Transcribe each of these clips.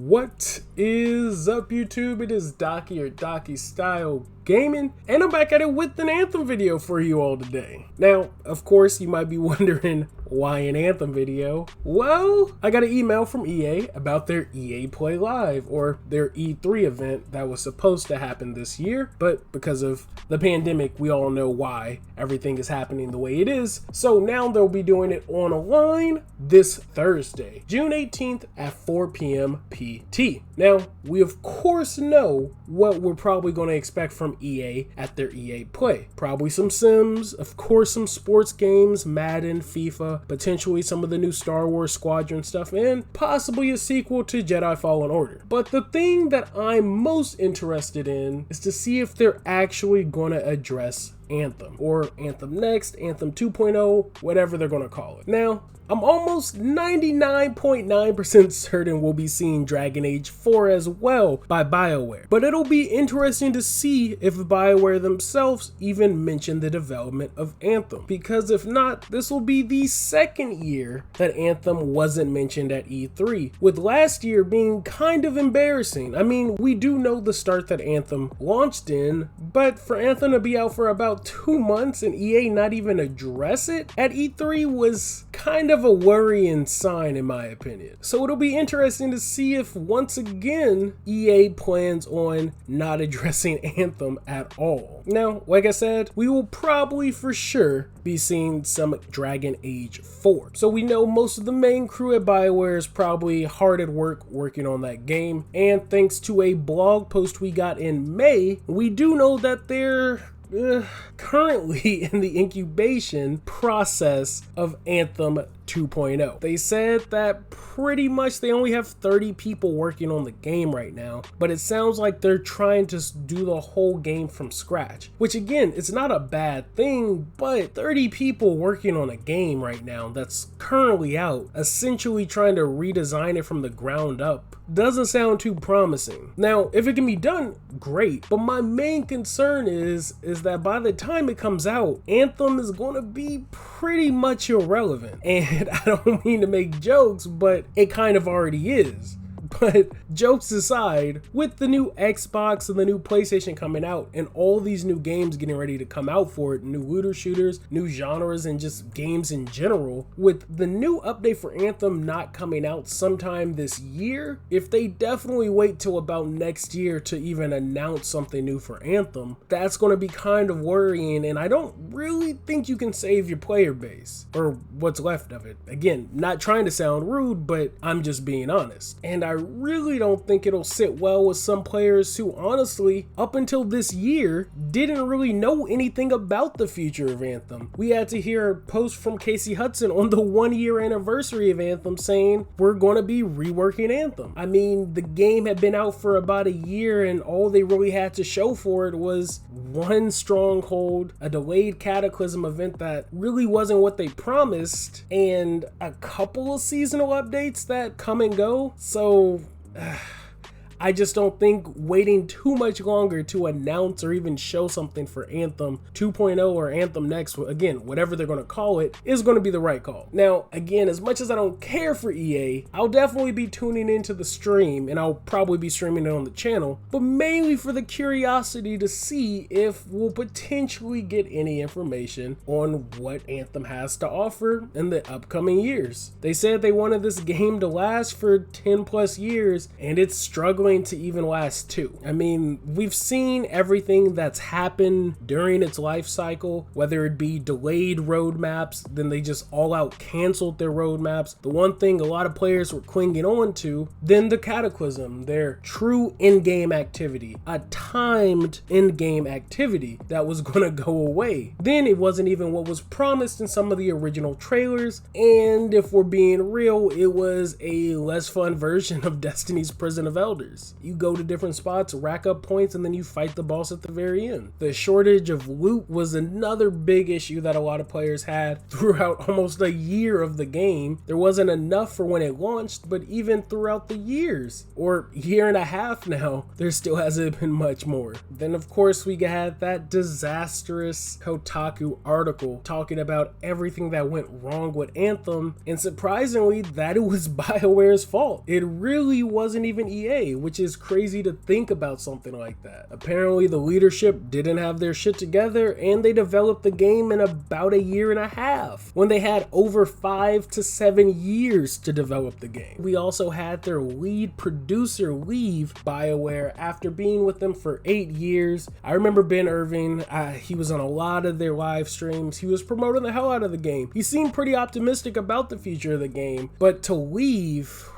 What is up, YouTube? It is Docky or Docky Style Gaming, and I'm back at it with an Anthem video for you all today. Now, of course, you might be wondering why an Anthem video? Well, I got an email from EA about their EA Play Live, or their E3 event that was supposed to happen this year, but because of the pandemic, we all know why everything is happening the way it is. So now they'll be doing it online this Thursday, June 18th at 4 p.m. PT. Now, we of course know what we're probably going to expect from EA at their EA Play. Probably some Sims, of course some sports games, Madden, FIFA, potentially some of the new Star Wars Squadron stuff, and possibly a sequel to Jedi Fallen Order. But the thing that I'm most interested in is to see if they're actually going to address Anthem, or Anthem Next, Anthem 2.0, whatever they're going to call it. Now, I'm almost 99.9% certain we'll be seeing Dragon Age 4 as well by BioWare, but it'll be interesting to see if BioWare themselves even mention the development of Anthem, because if not, this will be the second year that Anthem wasn't mentioned at E3, with last year being kind of embarrassing. I mean, we do know the start that Anthem launched in, but for Anthem to be out for about 2 months and EA not even address it at E3 was kind of a worrying sign, in my opinion. So it'll be interesting to see if once again EA plans on not addressing Anthem at all. Now, like I said, we will probably for sure be seeing some Dragon Age 4. So we know most of the main crew at BioWare is probably hard at work working on that game, and thanks to a blog post we got in May, we do know that they're currently in the incubation process of Anthem 2.0. They said that pretty much they only have 30 people working on the game right now, but it sounds like they're trying to do the whole game from scratch, which again, it's not a bad thing, but 30 people working on a game right now that's currently out, essentially trying to redesign it from the ground up, doesn't sound too promising. Now, if it can be done, great, but my main concern is that by the time it comes out, Anthem is going to be pretty much irrelevant. And I don't mean to make jokes, but it kind of already is. But jokes aside, with the new Xbox and the new PlayStation coming out and all these new games getting ready to come out for it, new looter shooters, new genres, and just games in general, with the new update for Anthem not coming out sometime this year, if they definitely wait till about next year to even announce something new for Anthem, that's going to be kind of worrying, and I don't really think you can save your player base, or what's left of it. Again, not trying to sound rude, but I'm just being honest. And I really don't think it'll sit well with some players who honestly, up until this year, didn't really know anything about the future of Anthem. We had to hear a post from Casey Hudson on the 1-year anniversary of Anthem saying, we're going to be reworking Anthem. I mean, the game had been out for about a year and all they really had to show for it was one stronghold, a delayed Cataclysm event that really wasn't what they promised, and a couple of seasonal updates that come and go. So I just don't think waiting too much longer to announce or even show something for Anthem 2.0 or Anthem Next, again, whatever they're going to call it, is going to be the right call. Now, again, as much as I don't care for EA, I'll definitely be tuning into the stream, and I'll probably be streaming it on the channel, but mainly for the curiosity to see if we'll potentially get any information on what Anthem has to offer in the upcoming years. They said they wanted this game to last for 10 plus years, and it's struggling to even last 2. I mean, we've seen everything that's happened during its life cycle, whether it be delayed roadmaps, then they just all out canceled their roadmaps. The one thing a lot of players were clinging on to, then the Cataclysm, their true in-game activity, a timed in-game activity that was gonna go away. Then it wasn't even what was promised in some of the original trailers, and if we're being real, it was a less fun version of Destiny's Prison of Elders. years. You go to different spots, rack up points, and then you fight the boss at the very end. The shortage of loot was another big issue that a lot of players had throughout almost a year of the game. There wasn't enough for when it launched, but even throughout the years, or year and a half now, there still hasn't been much more. Then of course we had that disastrous Kotaku article talking about everything that went wrong with Anthem, and surprisingly that it was BioWare's fault. It really wasn't even EA, which is crazy to think about something like that. Apparently the leadership didn't have their shit together, and they developed the game in about a year and a half when they had over 5 to 7 years to develop the game. We also had their lead producer leave BioWare after being with them for 8 years. I remember Ben Irving, he was on a lot of their live streams. He was promoting the hell out of the game. He seemed pretty optimistic about the future of the game, but to leave,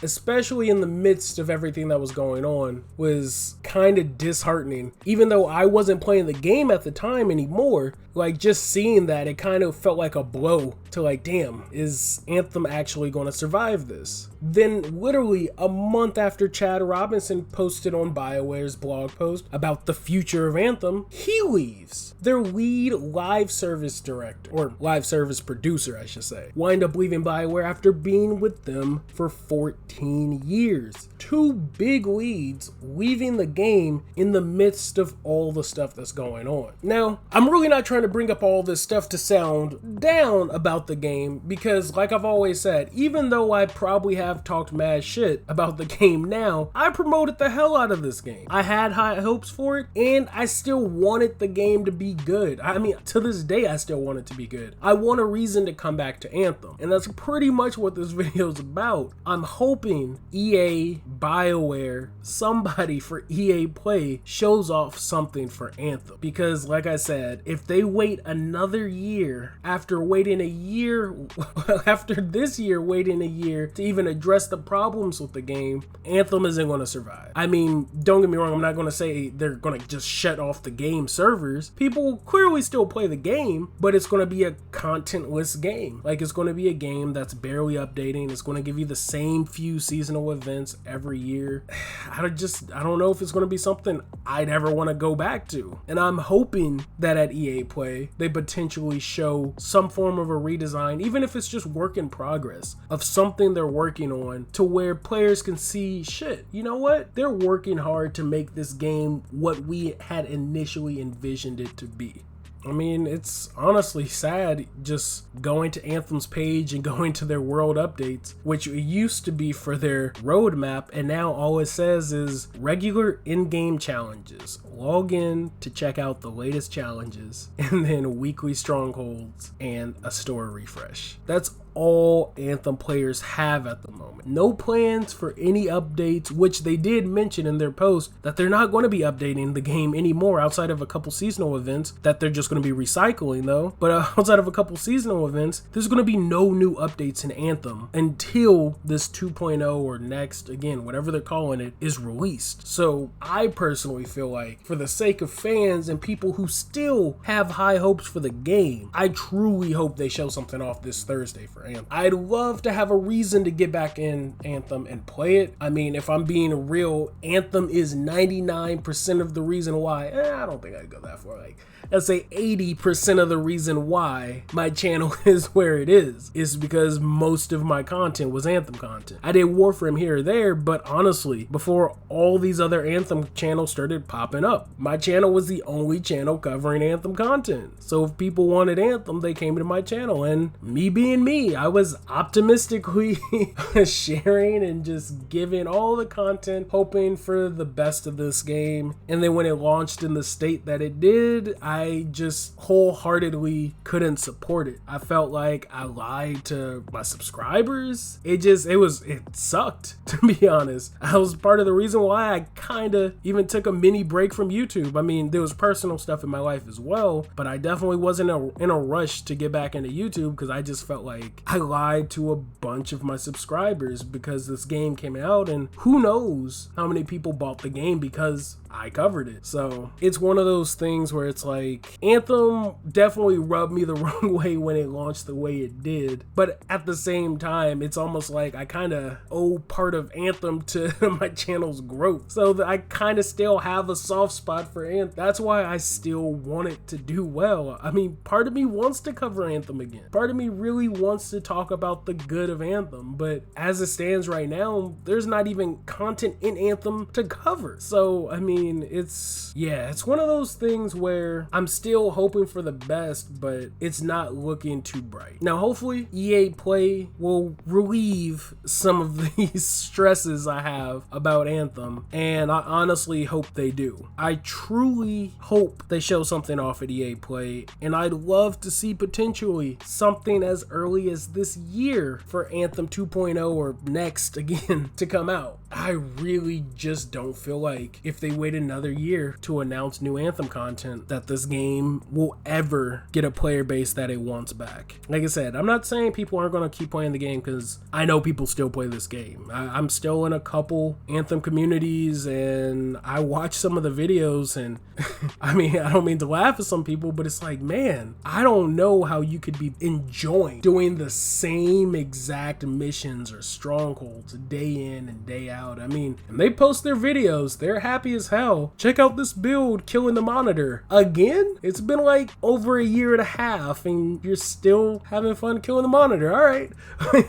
especially in the midst of everything that was going on, was kind of disheartening. Even though I wasn't playing the game at the time anymore, like just seeing that, it kind of felt like a blow to like, damn, is Anthem actually going to survive this? Then literally a month after Chad Robinson posted on BioWare's blog post about the future of Anthem, he leaves. Their lead live service director, or live service producer I should say, wind up leaving BioWare after being with them for 14 years. 2 big leads leaving the game in the midst of all the stuff that's going on. Now, I'm really not trying to bring up all this stuff to sound down about the game, because like I've always said, even though I probably have talked mad shit about the game now, I promoted the hell out of this game. I had high hopes for it, and I still wanted the game to be good. I mean, to this day, I still want it to be good. I want a reason to come back to Anthem, and that's pretty much what this video is about. I'm hoping EA, BioWare, somebody for EA Play shows off something for Anthem, because like I said, if they wait another year after waiting a year, after this year waiting a year to even address the problems with the game, Anthem isn't going to survive. I mean, don't get me wrong, I'm not going to say they're going to just shut off the game servers. People will clearly still play the game, but it's going to be a contentless game. Like, it's going to be a game that's barely updating. It's going to give you the same few seasonal events every year. I don't know if it's going to be something I'd ever want to go back to. And I'm hoping that at EA Play, they potentially show some form of a redesign, even if it's just work in progress, of something they're working on, to where players can see, shit, you know what? They're working hard to make this game what we had initially envisioned it to be. I mean, it's honestly sad just going to Anthem's page and going to their world updates, which used to be for their roadmap, and now all it says is regular in-game challenges. Log in to check out the latest challenges, and then weekly strongholds and a store refresh. That's all Anthem players have at the moment. No plans for any updates, which they did mention in their post that they're not going to be updating the game anymore outside of a couple seasonal events that they're just going to be recycling though. But outside of a couple seasonal events, there's going to be no new updates in Anthem until this 2.0 or Next, again, whatever they're calling it, is released. So I personally feel like, for the sake of fans and people who still have high hopes for the game, I truly hope they show something off this Thursday for Anthem. I'd love to have a reason to get back in Anthem and play it. I mean, if I'm being real, Anthem is 99% of the reason why. I don't think I'd go that far. Like, let's say 80% of the reason why my channel is where it is because most of my content was Anthem content. I did Warframe here or there, but honestly, before all these other Anthem channels started popping up, my channel was the only channel covering Anthem content. So if people wanted Anthem, they came to my channel, and me being me, I was optimistically sharing and just giving all the content, hoping for the best of this game. And then when it launched in the state that it did, I just wholeheartedly couldn't support it. I felt like I lied to my subscribers. It sucked, to be honest. I was part of the reason why I kind of even took a mini break from YouTube. I mean, there was personal stuff in my life as well, but I definitely wasn't in a rush to get back into YouTube because I just felt like I lied to a bunch of my subscribers because this game came out, and who knows how many people bought the game because I covered it. So it's one of those things where it's like, Anthem definitely rubbed me the wrong way when it launched the way it did, but at the same time, it's almost like I kind of owe part of Anthem to my channel's growth, so that I kind of still have a soft spot for Anthem. That's why I still want it to do well. I mean, part of me wants to cover Anthem again. Part of me really wants to talk about the good of Anthem, but as it stands right now, there's not even content in Anthem to cover. So I mean, it's one of those things where I'm still hoping for the best, but it's not looking too bright. Now hopefully EA Play will relieve some of these stresses I have about Anthem, and I honestly hope they do. I truly hope they show something off at EA Play, and I'd love to see potentially something as early as this year for Anthem 2.0 or Next again to come out. I really just don't feel like if they wait another year to announce new Anthem content that this game will ever get a player base that it wants back. Like I said, I'm not saying people aren't going to keep playing the game, because I know people still play this game. I'm still in a couple Anthem communities and I watch some of the videos, and I mean, I don't mean to laugh at some people, but it's like, man, I don't know how you could be enjoying doing the same exact missions or strongholds day in and day out. I mean, and they post their videos, they're happy as hell. Check out this build killing the monitor. Again, it's been like over a year and a half and you're still having fun killing the monitor. All right.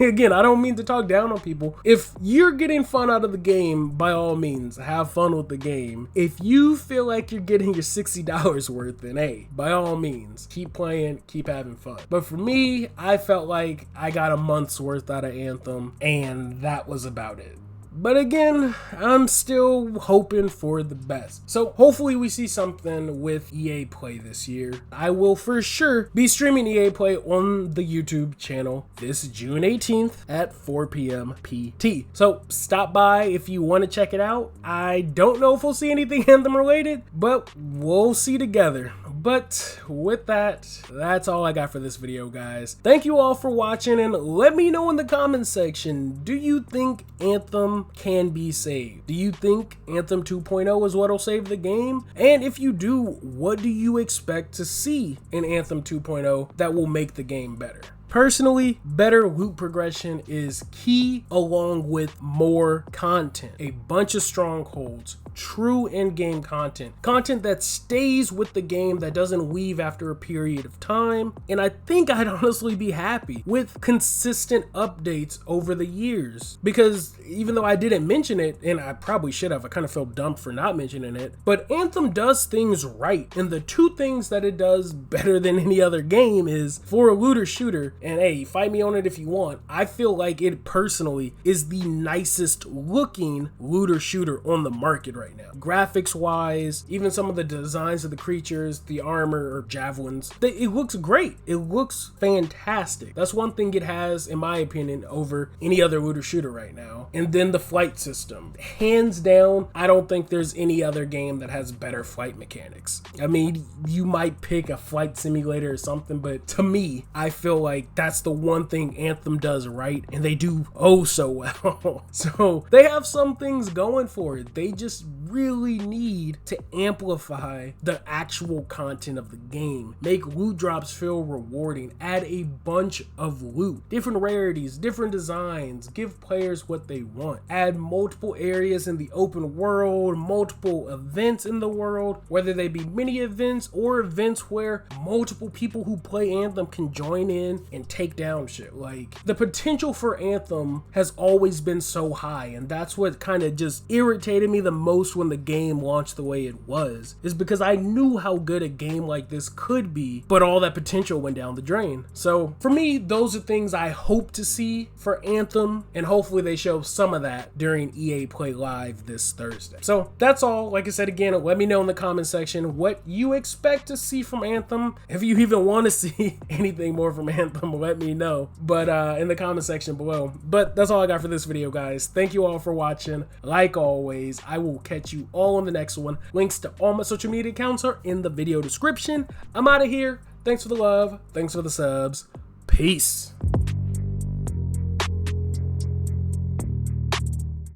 Again, I don't mean to talk down on people. If you're getting fun out of the game, by all means, have fun with the game. If you feel like you're getting your $60 worth, then hey, by all means, keep playing, keep having fun. But for me, I felt like I got a month's worth out of Anthem, and that was about it. But again, I'm still hoping for the best. So hopefully we see something with EA Play this year. I will for sure be streaming EA Play on the YouTube channel this June 18th at 4 p.m. PT. So stop by if you want to check it out. I don't know if we'll see anything Anthem related, but we'll see together. But with that, that's all I got for this video, guys. Thank you all for watching, and let me know in the comments section, do you think Anthem can be saved? Do you think Anthem 2.0 is what'll save the game? And if you do, what do you expect to see in Anthem 2.0 that will make the game better? Personally, better loot progression is key, along with more content. A bunch of strongholds, true in-game content that stays with the game, that doesn't leave after a period of time. And I think I'd honestly be happy with consistent updates over the years, because even though I didn't mention it, and I probably should have, I kind of felt dumb for not mentioning it, but Anthem does things right, and the two things that it does better than any other game is, for a looter shooter, and hey, fight me on it if you want, I feel like it personally is the nicest looking looter shooter on the market right now. Graphics wise, even some of the designs of the creatures, the armor or javelins, it looks great. It looks fantastic. That's one thing it has, in my opinion, over any other looter shooter right now. And then the flight system, hands down, I don't think there's any other game that has better flight mechanics. I mean, you might pick a flight simulator or something, but to me, I feel like that's the one thing Anthem does right, and they do oh so well. So they have some things going for it. They just really need to amplify the actual content of the game, make loot drops feel rewarding, add a bunch of loot, different rarities, different designs, give players what they want, add multiple areas in the open world, multiple events in the world, whether they be mini events or events where multiple people who play Anthem can join in and take down shit. Like, the potential for Anthem has always been so high, and that's what kind of just irritated me the most when the game launched the way it was, is because I knew how good a game like this could be, but all that potential went down the drain. So for me, those are things I hope to see for Anthem, and hopefully they show some of that during EA Play Live this Thursday. So that's all. Like I said again, let me know in the comment section what you expect to see from Anthem. If you even want to see anything more from Anthem, let me know, but in the comment section below. But that's all I got for this video, guys. Thank you all for watching. Like always, I will catch you all on the next one. Links to all my social media accounts are in the video description. I'm out of here. Thanks for the love. Thanks for the subs. Peace.